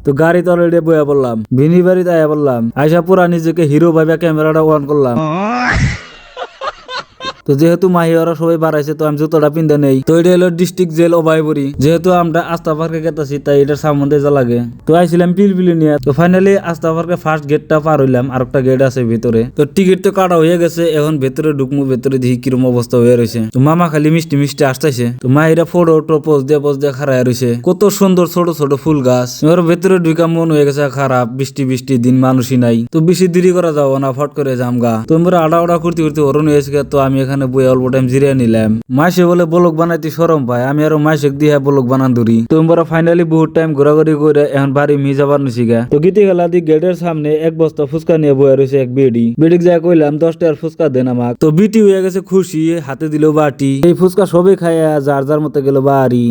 তো গাড়িতে অলরেডি বইয়া পড়লাম, ভিনি বাড়িতে আয়া পড়লাম, আইসা পুরা নিজেকে হিরো ভাইবা ক্যামেরাটা অন করলাম। তো যেহেতু মাহি ওরা সবাই বাড়াইছে তো আমি জুতোটা পিন্ধে নেই। তো এটা হলো ডিস্ট্রিক্ট জেল অভয়পুরি, যেহেতু আমরা আস্থা পার্কে গেতাছি তাই এটার সম্বন্ধে যা লাগে। তো আইছিলাম পিলপিলি নিয়ে। তো ফাইনালি আস্থা পার্কে ফার্স্ট গেটটা পার হইলাম, আর একটা গেট আছে ভিতরে। তো টিকিট তো কাটা হয়ে গেছে, এখন ভেতরে ঢুকমু, ভেতরে দেখি কিরম অবস্থা হয়ে রয়েছে। তো মামা খালি মিষ্টি মিষ্টি আসতেছে। তো মাহিরা ফটো পোজ দিয়ে খারায় রয়েছে, কত সুন্দর ছোট ছোট ফুল গাছ। এবার ভেতরে ঢুকা মন হয়ে গেছে খারাপ, বৃষ্টি বৃষ্টি দিন, মানুষই নাই। তো বেশি দেরি করা যাবো না, ফট করে জামগা। তোমরা আড়া করতে করতে হরণ হয়েছে। তো আমি এখানে বই অল্প টাইম জিরিয়ে নিলাম। মাসে বলে ব্লগ বানাইতে সরম পায়, আমি আরো মাসে দিয়ে ব্লগ বানান ধরি। তোমরা ফাইনালি বহুত টাইম ঘোরাঘুরি করে এখন বাড়ি মিয়ে যাবার নিছি গা। তো গীতি খেলা দি গেটের সামনে এক বস্তা ফুচকা নিয়ে বয়ে রয়েছে এক বেডিক যা কইলাম 10 টাকার ফুচকা দেন আমাক। তো বিটি হয়ে গেছে খুশি, হাতে দিল বাটি। এই ফুচকা সবে খাইয়া যার যার মতো গেল বাড়ি।